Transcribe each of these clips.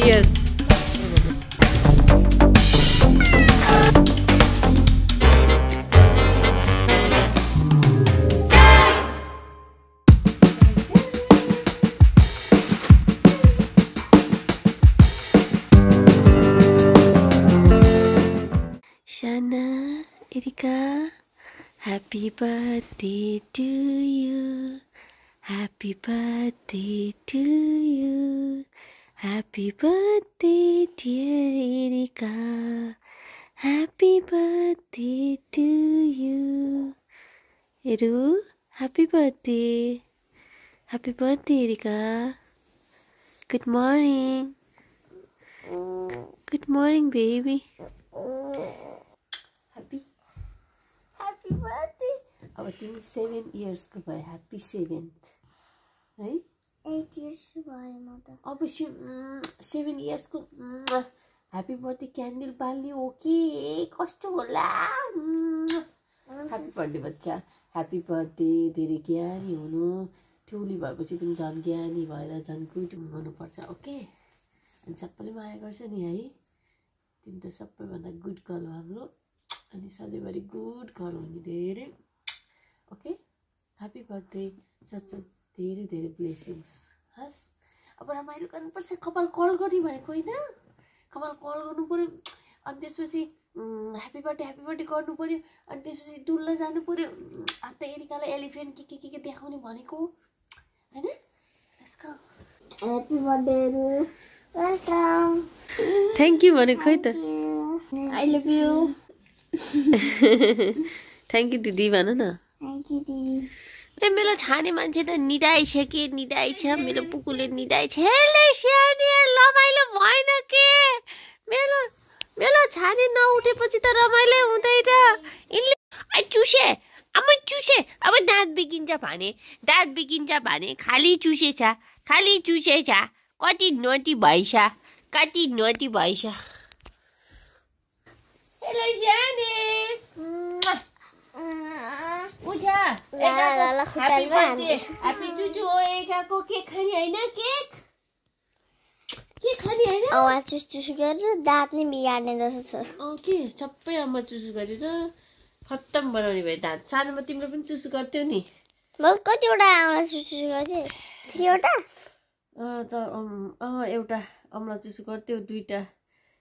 Here. Shana, Erika, happy birthday to you. Happy birthday to you. Happy birthday, dear Erika. Happy birthday to you. Eru, happy birthday. Happy birthday, Erika. Good morning. Good morning, baby. Happy birthday. अब तिमी 7 years को भयो. Happy 7th. है 8 years भयो म त. अब 7 years को ह्यापी बर्थडे क्यान्डल बाल्ने हो कि कस्तो होला. ह्यापी बर्थडे बच्चा. Happy birthday. धेरै ज्ञानी हुनु. ठुली भएपछि पनि झन् ज्ञानी भएर झन् गुड हुनुपर्छ. ओके. अनि सबैले माया गर्छ नि है. तिमी त सबैभन्दा गुड गर्ल हो हाम्रो. अनि सधैँभरि गुड गर्ल हुने धेरै. ओके. Happy birthday. सच धेरै धेरै ब्लेसिङ्स. हस्. अब रमाइलो गर्नुपर्छ. कपाल कल गर्ने भएको होइन. कपाल कल गर्नु पर्यो. अनि त्यसपछि ह्यापी बर्थडे गर्नु पर्यो. अनि त्यसपछि डुल्न जानु पर्यो. अन्त एरिकालाई एलिफेन्ट के देखाउने भनेको होइन. Let's go. Happy birthday welcome. Thank you भनेको खै त. I love you. Thank you दिदी भन न. थ्याङ्क यू दिदी. ए मेरो छाने मान्छे त निदाइछ मेरो पुकुले निदाइछ. हेले स्याने रमाइलो भएन के. मेरो छाने नउठेपछि त रमाइलो हुँदैन. यिनले चुसे अब दाँत बिगिन्छ भने खाली चुसेछ. कति नोटी भइछ. हेलो स्याने उठ. Happy birthday. ह्यापी जुजु हो. एकाको केक खाने होइन. केक खाने होइन. अम्मा चुस गरेर दाँत नै बिगार्ने जस्तो छ. के सबै अम्मा चुस गरेर खत्तम बनाउने भयो दाँत. सानोमा तिम्रो पनि चुस गर्थ्यौ नि. म कतिवटा आउँला चुस गर्थेँ. 3 वटा. एउटा अम्ला चुस गर्थ्यौ. 2टा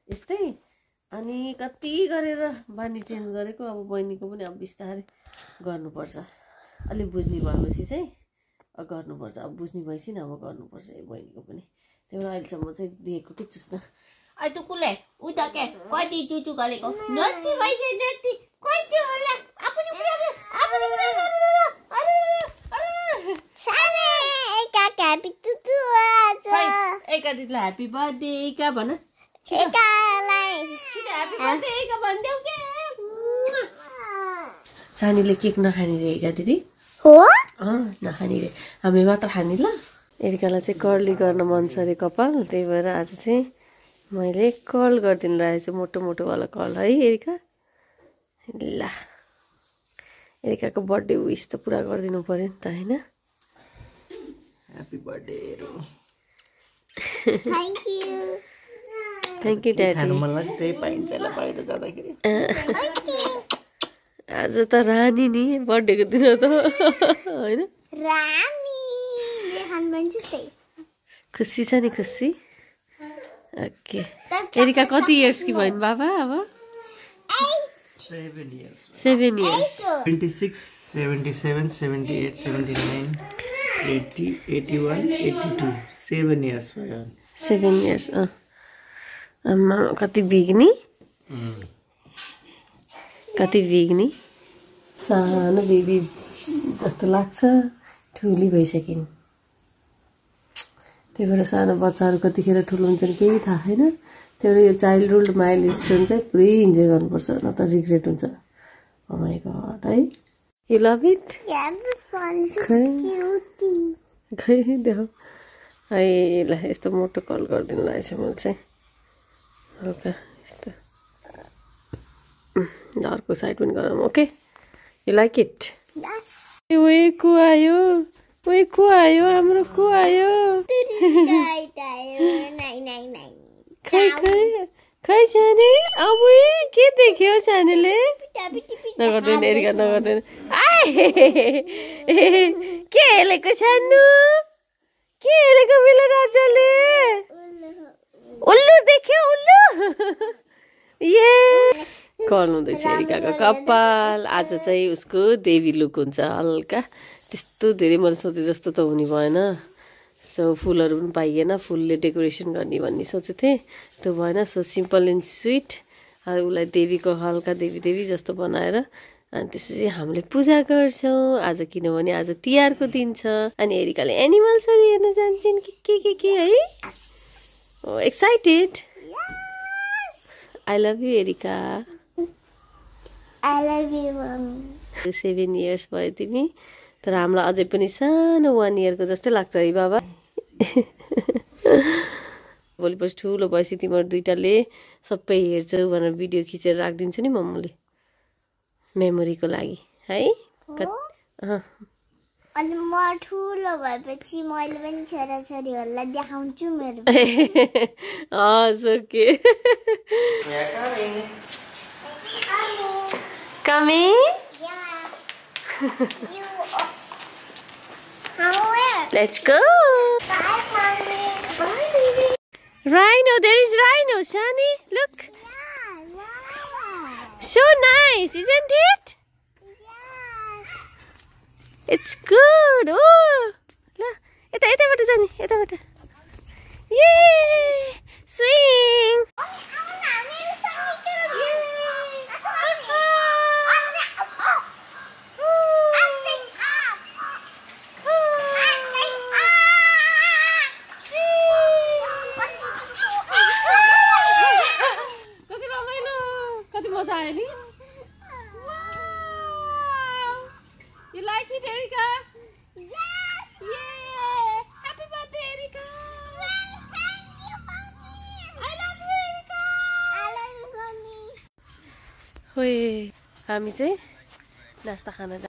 यस्तै. अनि कति गरेर बानी चेन्ज गरेको. अब बहिनीको पनि अब बिस्तारै गर्नुपर्छ. अलि बुझ्ने भएपछि चाहिँ गर्नुपर्छ. अब बुझ्ने भएपछि नि अब गर्नुपर्छ बहिनीको पनि. त्यही भएर अहिलेसम्म चाहिँ दिएको के चुस्न. टुकुले उता क्या कति चुचु गरेको. नत्ती भइसक्यो. नत्ती कति होला. एका दिदीलाई ह्यापी बर्थडे एका भन. सानीले केक नखाने रे एका दिदी. हो नखाने रे. हामीले मात्र खाने. ल एरिकालाई चाहिँ कर्ली गर्न मन छ अरे कपाल. त्यही भएर आज चाहिँ मैले कर्ल गरिदिनु रहेको छु. मोटोवाला कर्ल है एरिका. ल एरिकाको बर्थडे विस त पुरा गरिदिनु पर्यो नि त होइन. Happy birthday. Thank you daddy. मलाई त्यही पाइन्छ ल बाहिर जाँदाखेरि. आज त रानी नि बर्थडेको दिन त होइन. खुसी छ नि. खुसी. ओके. एरिका कति इयर्स कि भयो बाबा. अब 7 years. 7 years. 26, 77, 78, 79, 80, 81, 82. 7 years भयो. 7 years. आमा कति बिग्नी. सानो बेबी जस्तो लाग्छ. ठुली भइसकिन्. त्यही भएर सानो बच्चाहरू कतिखेर ठुलो हुन्छन् केही थाहा छैन. त्यही भएर यो चाइल्डहुड माइलस्टोन चाहिँ पुरै इन्जोय गर्नुपर्छ. न त रिग्रेट हुन्छ. ओ माय गॉड है. You love it. खै देऊ है. ल यस्तो मोटो कल गरिदिनु लागेको छ मैले चाहिँ. हल्का यस्तो. अर्को साइड पनि गरौँ. ओके. You like it. ओए को आयो हाम्रो को आयो खै सानी अब के देख्यो सानीले नगर्दैन एरिका नगर्दैन के हेलेको सानो के हेलेको मिलो राजाले उल्लु देख्यो उल्लु गर्नुहुँदैछ एरिकाको कपाल आज चाहिँ उसको देवी लुक हुन्छ हल्का त्यस्तो धेरै मैले सोचे जस्तो त हुने भएन सो फुलहरू पनि पाइएन फुलले डेकोरेसन गर्ने भन्ने सोचेको थिएँ त्यो भएन सो सिम्पल एन्ड स्विट उसलाई देवीको हल्का देवी जस्तो बनाएर अनि त्यसपछि हामीले पूजा गर्छौँ आज किनभने आज तिहारको दिन छ अनि एरिकाले एनिमल्सहरू हेर्न जान्छन् के है excited I love you Erica I love you, mommy. 7 years भयो तिमी तर हामीलाई अझै पनि सानो 1 yearको जस्तै लाग्छ है बाबा भोलिपछि ठुलो भएपछि तिमीहरू दुइटाले सबै हेर्छौ भनेर भिडियो खिचेर राखिदिन्छु नि मम्मीले मेमोरीको लागि है अनि म ठुलो भएपछि मैले पनि छोराछोरीहरूलाई देखाउँछु मेरो हस् okay Coming? Yeah. Let's go. Bye, mommy. Rhino, there is rhino, Shani. Look. Yeah. So nice, isn't it? Yes. It's good. Oh. यताबाट जाने यताबाट. Yay! Swing. You like it, Erika? Yes. Yeah! Happy birthday, Erika! Thank you, mommy. I love you, Erika! I love you, mommy. होय हामी चाहिँ नास्ता खान जा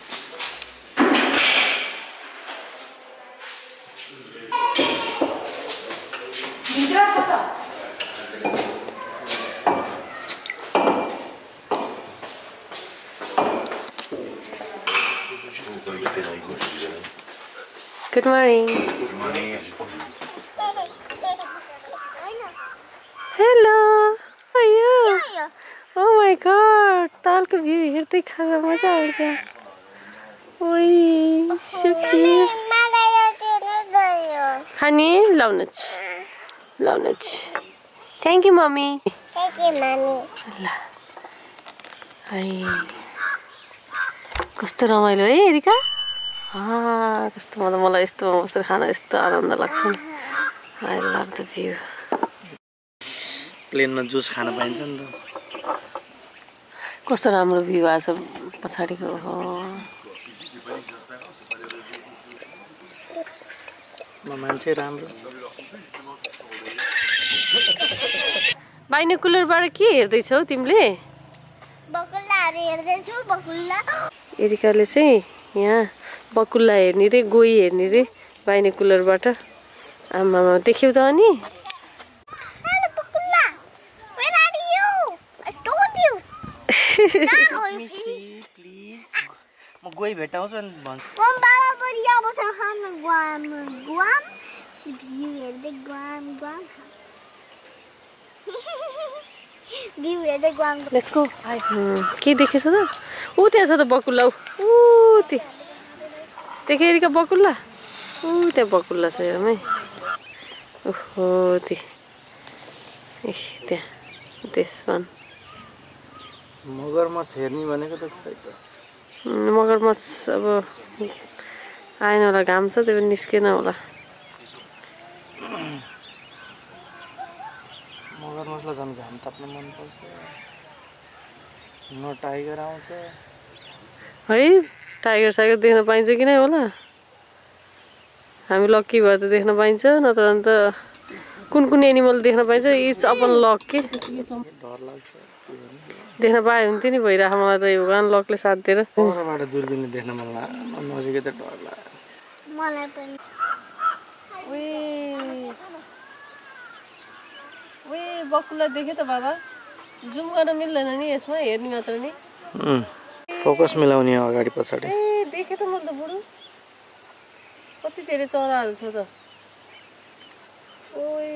Good morning. Good morning. Hello. How are you? Yeah. Oh my god. तालको view हेर्दै खान मजा आउँछ. ओइ सुकी. खाने लाउनुच. Thank you, mommy. Thank you, mommy. ल. हाय. कस्तो रमाइलो है एरिका? कस्तो मलाई यस्तो बसेर खान यस्तो आनन्द लाग्छ नि आई लभ द भ्यू प्लेनमा जुस खान पाइन्छ नि त कस्तो राम्रो भ्यू आछ पछाडिको मान्छे राम्रो बाइनोकुलरबाट के हेर्दैछौ तिमीले बकुल्लाहरु हेर्दैछु बकुल्ला एरिकाले चाहिँ यहाँ बकुल्ला हेर्ने रे गोही हेर्ने रे बाइनोकुलरबाट आमामा देख्यौ त अनि हेलो बकुल्ला where are you I told you please म गोही भेटाउँछु अनि भन्छु म बाबा पनि अब छ खान गुआम भ्यू हेर्दै गुआम भ्यू हेर्दै गुआम लेट्स गो के देखेछ त ऊ त्यहाँ छ त बकुल्ला ऊ देखे एरिका बकुल्ला ऊ त्यहाँ बकुल्ला छ हेरमै ओहो त्यहाँ त्यसमा मगरमाछ हेर्ने भनेको त खै त मगरमाछ अब आएन होला घाम छ त्यो पनि निस्केन होला मगरमाछलाई झन् घाम ताप्न मन पर्छ न टाइगर आउँछ है टाइगर साइगर देख्न पाइन्छ कि नै होला हामी लक्की भए त देख्न पाइन्छ नत्र अन्त कुन एनिमल देख्न पाइन्छ इट्स अपन लक के डर लाग्छ देख्न पाए हुन्थ्यो नि भइरहेको मलाई त यो अनलकले साथ दिएर परबाट दूरबीनले देख्न मन लाग्यो नजिकै त डर लाग्यो मलाई पनि बकुला देख्यो त बाबा जुम गर्न मिल्दैन नि यसमा हेर्ने मात्र नि फोकस मिलाउने अगाडि पछाडि ए देखेँ त मैले त बुढो कति धेरै चराहरू छ त ओए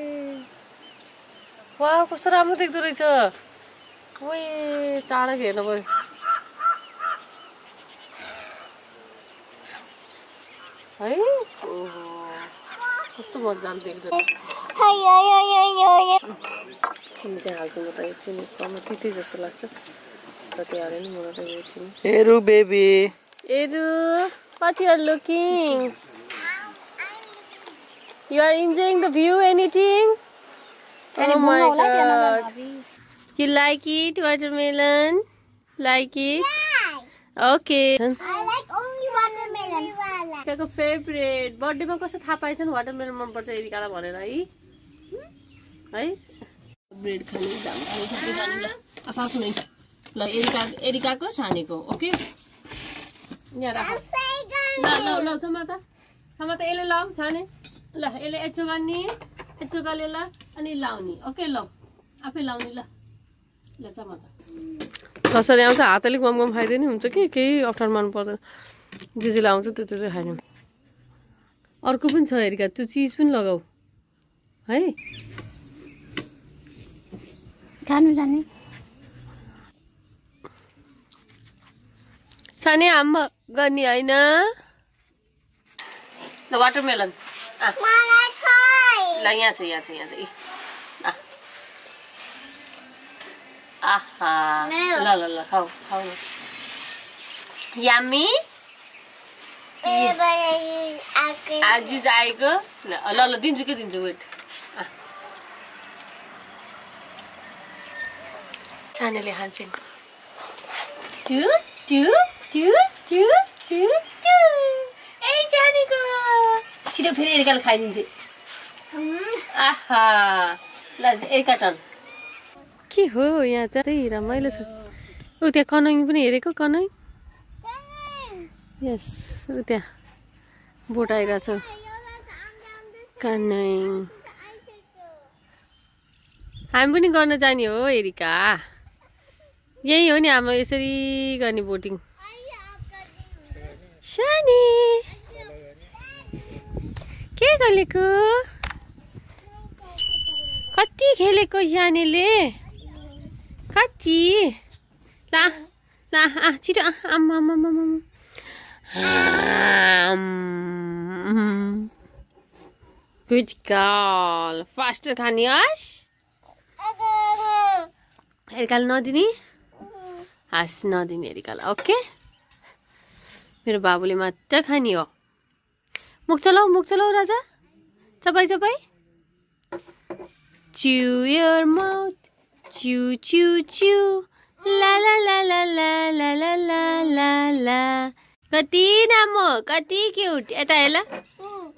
वाह कस्तो राम्रो देख्दो रहेछ ओए टाढा हेर्नु पर्यो है कस्तो मजाले देख्दो चिनी चाहिँ हाल्छु म त यो चिनी कम्ती जस्तो लाग्छ जति हाल्यो नि मलाई त यो चिनी एरु baby एरु what you are looking you are enjoying the view anything oh my god you like it watermelon like it okay I like only watermelon. Kako favorite birthday मा कस्तो थाहा पाएछन् वाटरमेलन मन पर्छ एरिकालाई भनेर है ब्रेड खाने जाम खाने सबै जाने ल आफू नै ल एरिकाको छानेको ओके यहाँ राख ल समाता यसले लाऊ छाने ल यसले यचो गर्ने ल अनि लाउने ओके ल आफै लाउने ल समाता कसरी आउँछ हात अलिक गम खाइदियो नि हुन्छ कि केही अप्ठ्यारो मान्नु पर्दैन जिजुले आउँछ त्यो खाने अर्को पनि छ एरिका त्यो चिज पनि लगाऊ है खानु जाने छाने आम गर्ने होइन ल वाटरमेलन मलाई खाइ ल यहाँ छ आहा ल खाऊ न यम्मी आज आएको ल दिन्छु के दिन्छु वेट छानेले खान्छन् ए जानेको छिटो फेरि एरिकाले खाइदिन्छ आहा ल एका टन के हो यहाँ चाहिँ रमाइलो छ ऊ त्यहाँ कनै पनि हेरेको कनै यस ऊ त्यहाँ बोट आइरहेको छ कनै हामी पनि गर्न जाने हो एरिका यही हो नि हाम्रो यसरी गर्ने बोटिङ सानी के गरेको कति खेलेको सानीले कति ला छिटो गुड गर्ल फास्टर खाने हस् एरिकाले नदिने हाँस नदिने एरिकालाई ओके मेरो बाबुले मात्र खाने हो मुख चलाऊ राजा चपाई chew your mouth chew la la la la la la la la la la कति नामो कति क्यूट यता हेर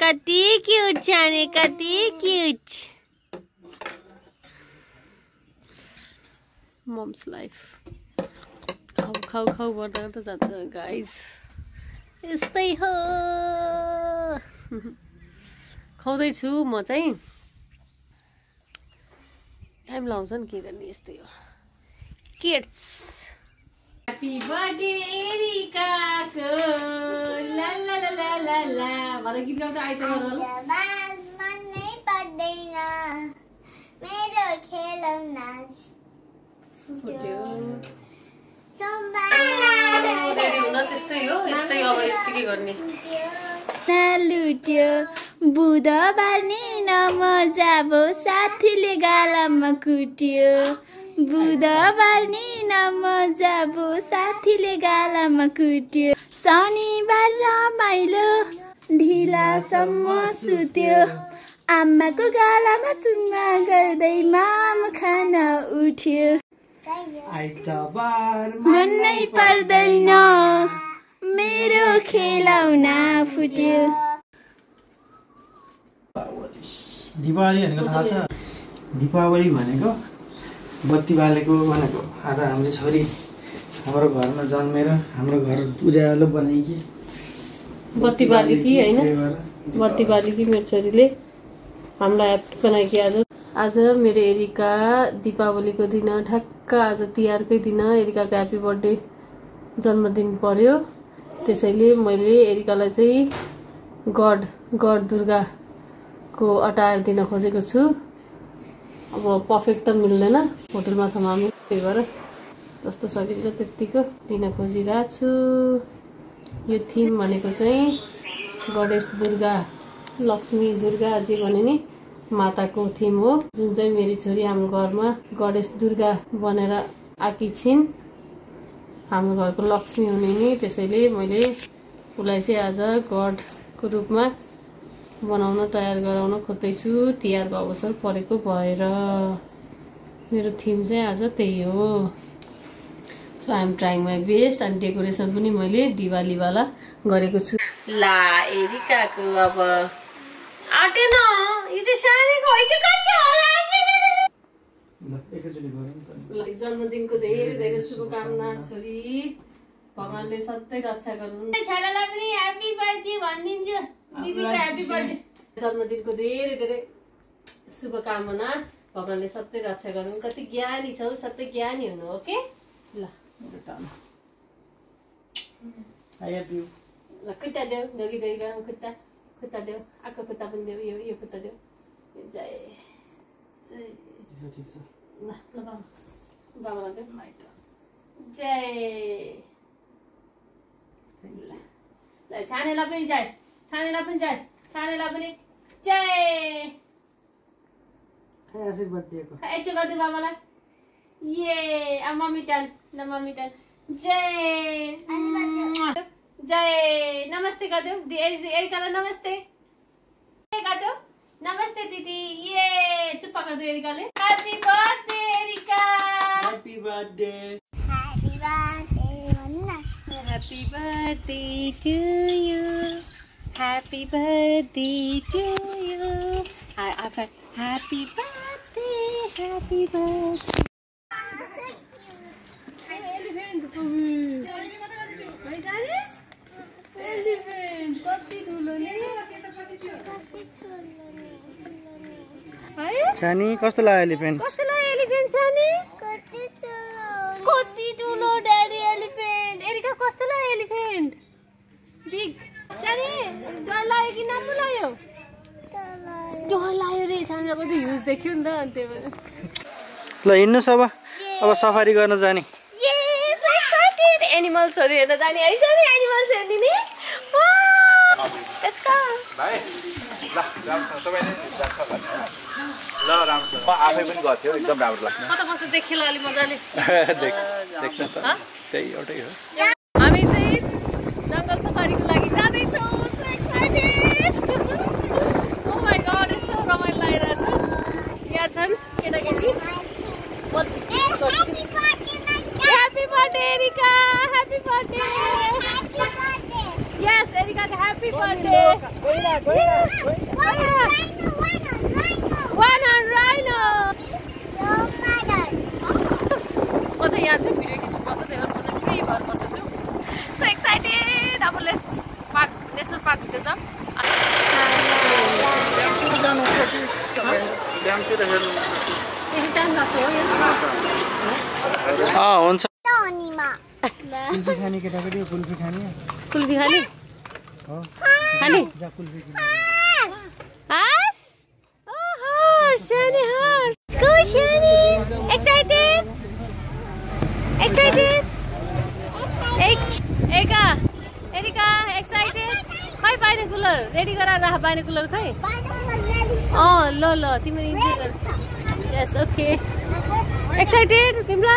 कति क्यूट छाने कति क्यूट मम्स लाइफ खाऊ गर्दा त जान्छ गाइस यस्तै हो खाउँदैछु म चाहिँ टाइम लाउँछ नि के गर्ने यस्तै हो किड्स ह्यापी बर्थडे एरिकाको ला ला ला ला ला ला भरे गीत गाउँछ आइतबार मनै पर्दैन मेरो खेलौना फुट्यो त्यस्तै हो यस्तै अब के गर्ने लुट्यो बुधबार नि नमजाबो साथीले गालामा कुट्यो बुधबार नि नमजाबो साथीले गालामा कुट्यो शनिबार रमाइलो ढिलासम्म सुत्यो आमाको गालामा चुम्मा गर्दै माम खान उठ्यो मनै पर्दैन मेरो खेलौना फुट्यो दीपावली भनेको थाहा छ दीपावली भनेको बत्ती बालेको भनेको आज हाम्रो छोरी हाम्रो घरमा जन्मेर हाम्रो घर उज्यालो बनाएकी बत्ती बालेकी हैन बत्ती बालेकी मेरो छोरीले हामीलाई ह्याप्पी बनाएकी आज मेरो एरिका दीपावलीको दिन ठ्याक्क आज तिहारकै दिन एरिकाको ह्याप्पी बर्थडे जन्मदिन पर्यो त्यसैले मैले एरिकालाई चाहिँ गड दुर्गाको अटायर दिन खोजेको छु अब पर्फेक्ट त मिल्दैन होटलमा छौँ हामी त्यही भएर जस्तो सकिन्छ त्यतिको दिन खोजिरहेको छु यो थिम भनेको चाहिँ गणेश दुर्गा लक्ष्मी दुर्गा जे भने नि माताको थिम हो जुन चाहिँ मेरी छोरी हाम्रो घरमा गणेश दुर्गा बनेर आएकी छिन् हाम्रो घरको लक्ष्मी हुने नि त्यसैले मैले उसलाई चाहिँ आज गडको रूपमा बनाउन तयार गराउन खोज्दैछु तिहारको अवसर परेको भएर मेरो थिम चाहिँ आज त्यही हो so I am trying my best अनि डेकोरेसन पनि मैले दिवालीवाला गरेको छु ला एरिकाको अब आटेन यो चाहिँ सानैको होइन जन्मदिनको धेरै धेरै शुभकामना छोरी भगवानले सधैँ रक्षा गरून् छोरालाई पनि ह्याप्पी बर्थडे भनिदिन्छु दिदीको ह्याप्पी बर्थडे जन्मदिनको धेरै धेरै शुभकामना भगवानले सधैँ रक्षा गरून् कति ज्ञानी छौ सधैँ ज्ञानी हुनु ओके ल खुट्टा देऊ दोगी खुट्टा देऊ आको खुट्टा पनि देऊ यो खुट्टा देऊ जय जय ल बाबालाई देऊ जय ल छानेलाई पनि जय छानेलाई पनि जय आशीर्वाद दिएको एकचोटि गरिदियो बाबालाई ये मम्मी टन ल मम्मी टन जय जय नमस्ते गरिदेऊ एरिकालाई नमस्ते गरिदेऊ नमस्ते दिदी ये चुप्पा गरिदेऊ एरिकाले happy birthday Erica happy birthday Happy birthday, Manna. Happy birthday to you. Happy birthday to you. Happy birthday, happy birthday. Elephant. Elephant. कति ठुलो नि? छानी कस्तो लाग्यो एलिफेन्ट कस्तो लाग्यो एलिफेन्ट छानी? कति ठुलो ड्याडी एलिफेन्ट एरिका कस्तो लाग्यो एलिफेन्ट बिग छानी डर लाग्यो कि नराम्रो लाग्यो डर लाग्यो रे छानीको त हिउज देख्यो नि त अनि त्यही भएर ल हिँड्नुहोस् अब सफारी गर्न जाने एनिमल्सहरू हेर्न जाने है सानी एनिमल्स हेर्दिने लेट्स गो भाइ ल तपाईले ल राम्रो म आफै पनि गर्थ्यो एकदम राम्रो लाग्छ कता कस्तो देखिला अलि मजाले देख्न त त्यही एउटै हो हामी चाहिँ जंगल सफारीको लागि जाँदै छौं so excited oh my God यस्तो रमाइलो लागिरहेछ यहाँ छन् केटाकेटी Happy birthday, Erika! Happy birthday! Happy birthday! Yes, Erika, happy birthday! One on rhino! Your mother. म चाहिँ यहाँ छु भिडियो खिच्नु पर्छ त्यही भएर म चाहिँ फ्री भएर बसेको छु सो एक्साइटेड अब लेट्स पार्क नेसनल पार्क भित्र जाऊँ हुन्छ Tonima. कुल्फी खाने केटाकेटी कुल्फी खाने कुल्फी खाने खाने horse oh horse shiny horse let's go shiny excited Erika excited खै बाइनोकुलर रेडी गराएर राख बाइनोकुलर खै ल तिमी इन्जोय गर यस ओके एक्साइटेड बिमला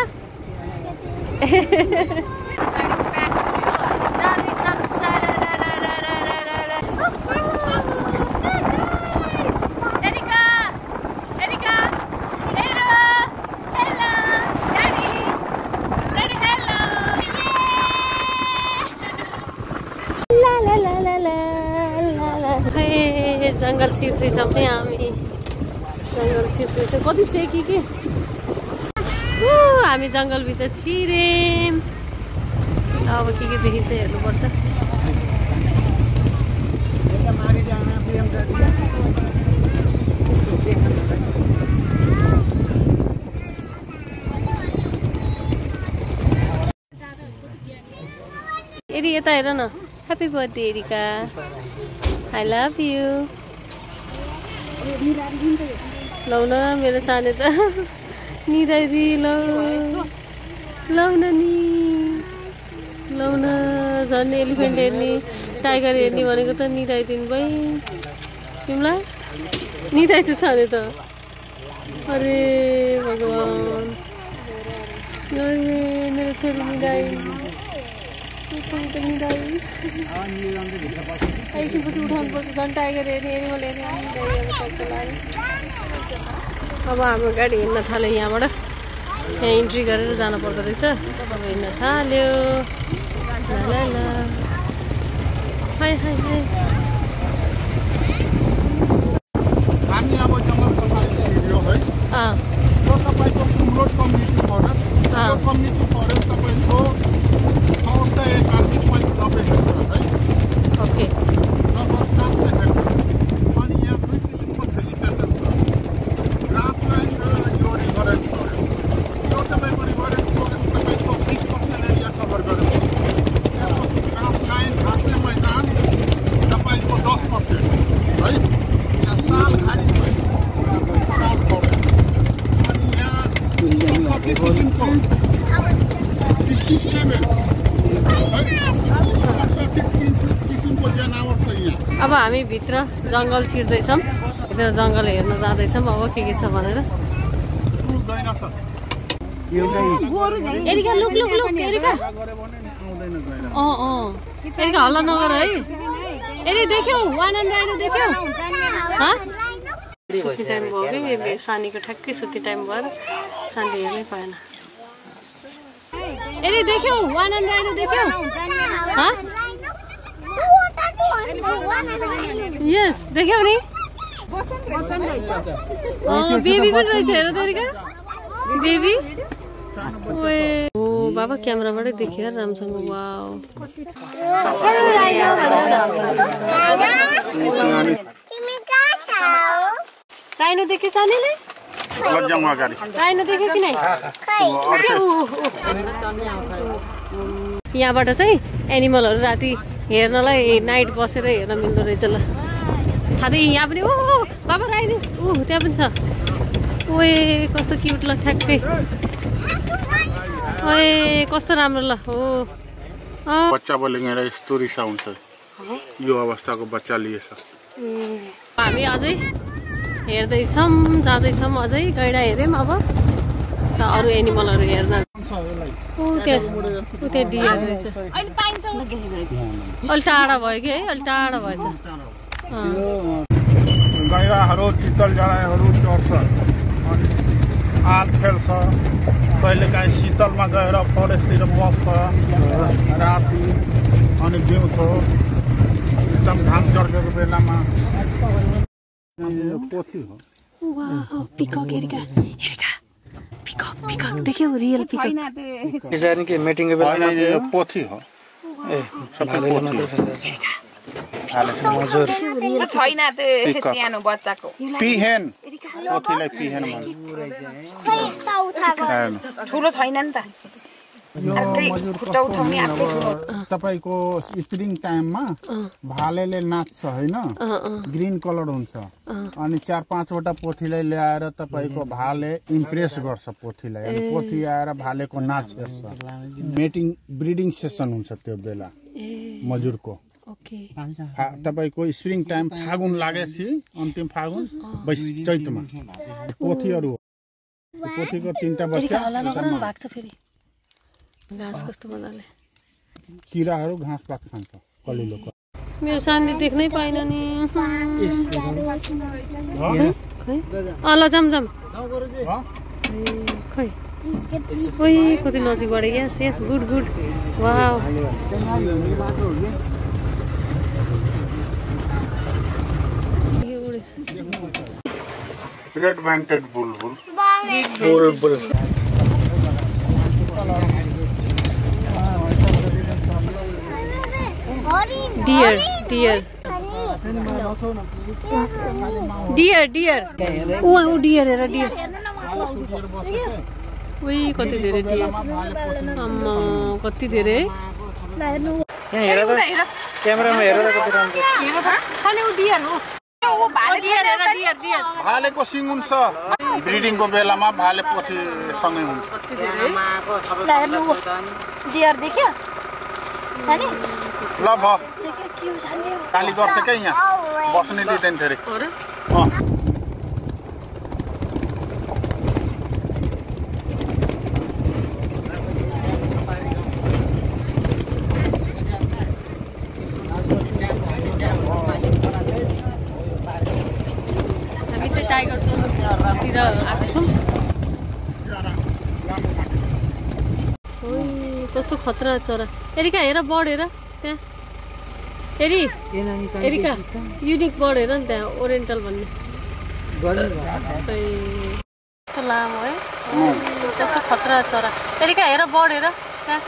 जंगल छिर्दैछौँ नि हामी जंगल छिर्दैछौँ कति सेकी के हामी जङ्गलभित्र छिरेम। अब के देखिन्छ हेर्नुपर्छ। एरी यता हेर न। Happy birthday Erica, I love you. लौ न मेरो सानो त निदाइदी। लौ लौ न नि, लौ न। झन् एलिफेन्ट हेर्ने टाइगर हेर्ने भनेको त निदाइदिनु भइ। तिमीलाई निदाइदियो सानो त। अरे भगवान्, अरे मेरो छोरी निदाइ। एकछिनपछि उठाउनुपर्छ। झन् टाइगर हेर्ने एनिमल हेर्ने। अब हाम्रो गाडी हिँड्न थाल्यो यहाँबाट। यहाँ इन्ट्री गरेर जानु पर्दो रहेछ। अब हिँड्न थाल्यो। High high high. हामी अब जङ्गल सफारी हेऱ्यो है। यो तपाईँको कुम्रोड कम्युनिटी फरेस्ट। यो कम्युनिटी फरेस्ट तपाईँको 641.90 हेक्टर है। ओके। लगभग 700 हेक्टर। अनि यहाँ 2 किसिमको भेजिटेसन छ, ग्रासल्यान्ड र यो रिभरेन्स फरेस्ट। यो तपाईँको रिभरेन्स फरेस्ट तपाईँको 20% एरिया कभर गरेको। त्यसपछि ग्रासल्यान्ड घाँसे मैदान तपाईँको 10% है। यहाँ साल खाली छ, साल फरेस्ट। अनि यहाँ 67 किसिमको 57 किसिमको जनावर छ यहाँ। अब हामी भित्र जङ्गल छिर्दैछौँ। भित्र जङ्गल हेर्न जाँदैछौँ। अब के छ भनेर। Erica look look look. Erica Erica हल्ला नगर है। एरि देख्यौ वान एन्ड राइनो देख्यौ? सुत्ने टाइम भयो कि सानीको ठ्याक्कै सुत्ने टाइम भएर सानी हेर्नै पाएन। एरि देख्यौ वान एन्ड राइनो देख्यौ? यस देख्यौ नि। बेबी पनि रहेछ हेर त एरिका। बेबी ओ बाबा क्यामेराबाटै देखियो राम्रोसँग। वाउ राइनो देख्यो सानीले? राइनो देख्यो कि नै? यहाँबाट चाहिँ एनिमलहरू राति हेर्नलाई नाइट बसेर हेर्न मिल्दो रहेछ। ल थाहा यहाँ पनि। ओ बाबा राइनो त्यहाँ पनि छ। ओए कस्तो क्युट। ल ठ्याक्कै। ओए कस्तो राम्रो। ल हो बच्चा बोलेर यस्तो रिसा हुन्छ। यो अवस्थाको बच्चा लिएछ। हामी अझै हेर्दैछौँ, जाँदैछौँ अझै। गैडा हेऱ्यौँ। अब त अरू एनिमलहरू हेर्न। त्यहाँ डियर रहेछ। अलि टाढा भयो कि है? अलि टाढा भएछ। गैँडाहरू चितल जराहरू चढ्छ अनि आल खेल्छ। कहिलेकाहीँ शीतलमा गएर फरेस्टतिर बस्छ राति अनि दिउँसो एकदम घाम चढेको बेलामा। पोथी हो। पिकक एरिका। एरिका पिकक पिकक देख्यौ? रियल पिकक। यसरी के मिटिङको बेलामा पोथी हो। ए सबै मजुर छैन त्यो सानो बच्चाको। पिहेन पोथीलाई पिहेन भन्छ। ठुलो छैन नि त। तपाईँको स्प्रिङ टाइममा भालेले नाच्छ होइन। ग्रिन कलर हुन्छ। अनि 4-5 वटा पोथीलाई ल्याएर तपाईँको भाले इम्प्रेस गर्छ पोथीलाई। अनि पोथी आएर भालेको नाच हेर्छ। मेटिङ ब्रिडिङ सेसन हुन्छ त्यो बेला मजुरको। तपाईँको स्प्रिङ टाइम फागुन लागेपछि अन्तिम फागुन चैतमा पोथीहरू। पोथीको 3टा बच्चा। घाँस कस्तो मजाले। किराहरू घाँस पात खान्छ कलिलोको। मेरो सानले देख्नै पाइन नि। ल जाम जाम। खै ओइ कति नजिकबाट। यस यस गुड गुड। वाउ रेड बैंटेड बुलबुल। बुलबुल डियर डियर डियर डियर ऊ डियर हेर डियर उही कति धेरै डियर अम्मा कति धेरै क्यामेरामा हेरेर कति राम्रो भालेको सिङ हुन्छ ब्रिडिङको बेलामा भाले पोथी सँगै हुन्छ डियर देख्यो सानी ल भ गाली गर्छ क्या यहाँ बस्नै दिँदैन फेरि टाइगर जोनतिर आएको छौँ कस्तो खतरा चरा एरिका हेर बर्ड हेर त्यहाँ एरिका युनिक बर्ड हेर नि त्यहाँ ओरिएन्टल भन्ने कस्तो लामो है कस्तो खतरा चरा एरिका हेर बर्ड हेर त्यहाँ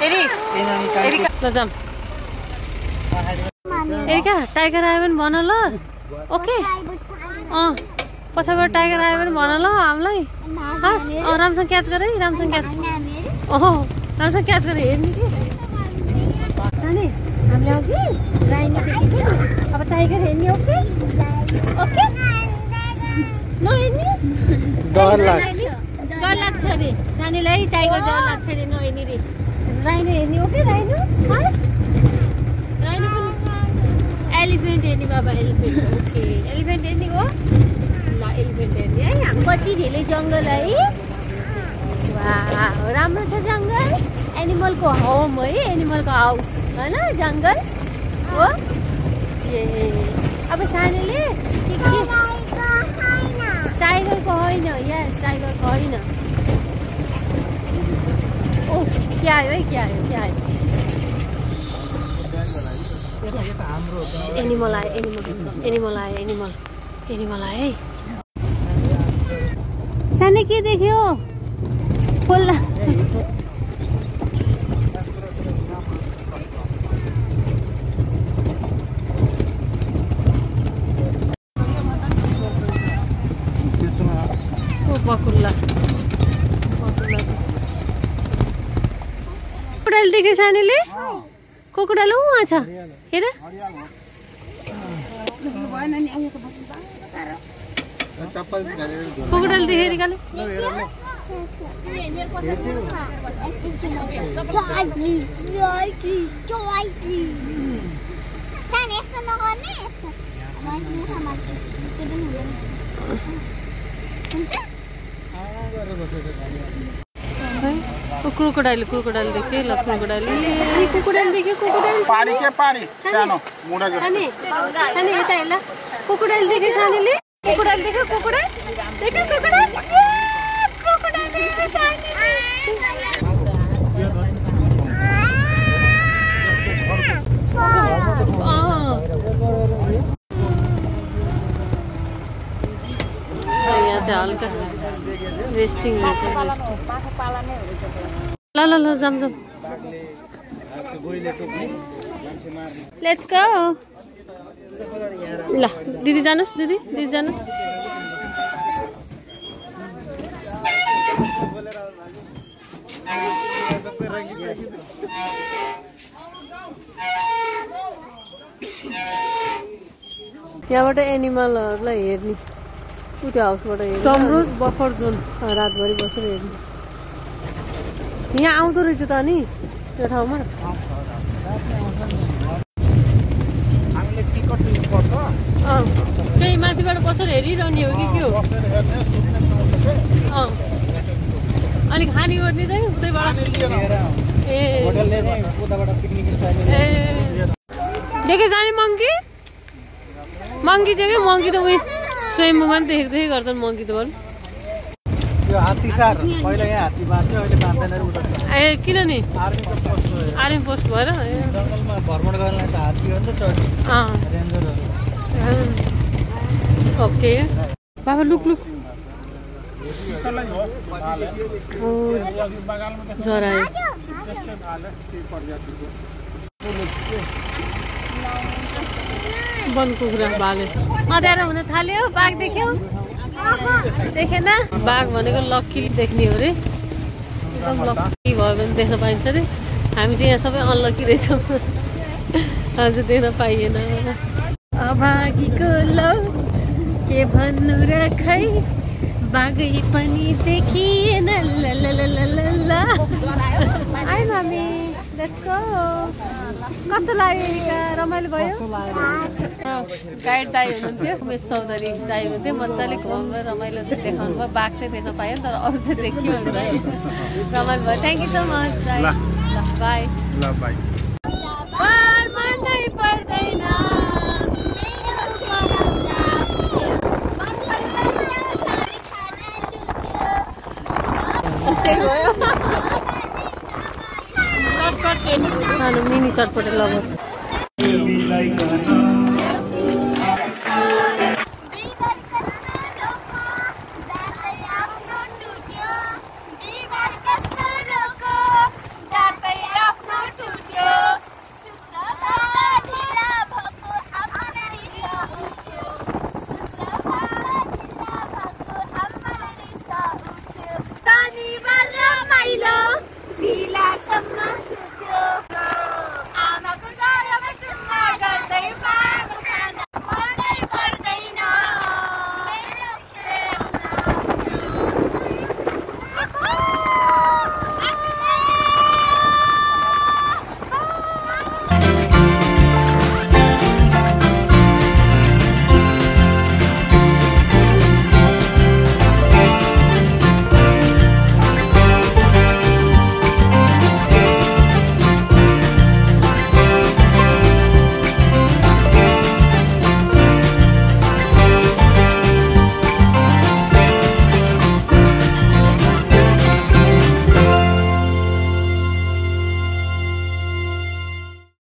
एरिका ल जाम एरिका टाइगर आयो भने भन ल ओके पछाबाट टाइगर आयो भने भन ल हामीलाई हस् राम्रोसँग क्याच गर है राम्रोसँग क्याच राम्रोसँग क्याच गरेर हेर्ने कि सानी हामीले अघि राइनो देखेको अब टाइगर हेर्ने ओके ओके नहेर्ने डर लाग्छ अरे सानीलाई टाइगर डर लाग्छ अरे नहेर्ने रे राइनो हेर्ने ओके राइनो हस् राइनो एलिफेन्ट हेर्ने बाबा एलिफेन्ट ओके एलिफेन्ट हेर्ने हो ल एलिफेन्ट हेर्ने है कति धेरै जङ्गल है वाह राम्रो छ जङ्गल एनिमलको होम है एनिमलको हाउस होइन जङ्गल हो ए अब सानोले के टाइगरको होइन यस टाइगरको होइन ओ क्या आयो है क्या आयो एनिमल आयो एनिमल आयो है सानो के देख्यो खोल्ला बकुल्ला कोकोडाइल देख्यो सानोले कोकोडाइल उहाँ छ हेर कोकोडाइल देखेँ निकाले क्रोकोडाइल देखेँ ल क्रोकोडाइल देख्यो पानी सानो मुडा सानी यता हेर क्रोकोडाइल देख्यो सानीले क्रोकोडाइल देख्यो क्रोकोडाइल देख्यो सानीले यहाँ चाहिँ हल्का रेस्टिङ रहेछ ल जाम लेट्स गो ल दिदी जानुहोस् दिदी जानुहोस् यहाँबाट एनिमलहरूलाई हेर्ने त्यो हाउसबाट हेर्ने समरोज बफर जोन रातभरि बसेर हेर्ने यहाँ आउँदो रहेछ त नि त्यो ठाउँमा त्यही माथिबाट बसेर हेरिरहने हो कि के हो अनि खाने गर्ने चाहिँ उतैबाट ए देखे जाने मङ्की देख्यो मङ्की त उयो स्वयम्भूमा पनि देखेकै गर्छन् मङ्की त भन् ए किन नि आर्मी पोस्ट भएर ओके बाबा लुक जरा वन कुखुरा बाघ अँध्यारो हुन थाल्यो बाघ देख्यौ देखेन बाघ भनेको लक्की देख्ने हो रे एकदम लक्की भयो भने देख्न पाइन्छ रे हामी चाहिँ यहाँ सबै अनलकी रहेछौँ आज देख्न पाइएन अभागीको लौ के भन्नु र खै बाघै पनि देखिएन आइ मामी लेट्स गो कस्तो लाग्यो एरिका रमाइलो भयो गाइड दाई हुनुहुन्थ्यो उमेश चौधरी दाई हुनुहुन्थ्यो मजाले घुमाउनु भयो रमाइलो देखाउनु भयो बाघ चाहिँ देख्न पायो तर अरू चाहिँ देखियो रमाइलो भयो थ्याङ्क यू सो मच दाई ल बाई ल बाई मनै पर्दैन सानो मिनी चटपटे लबर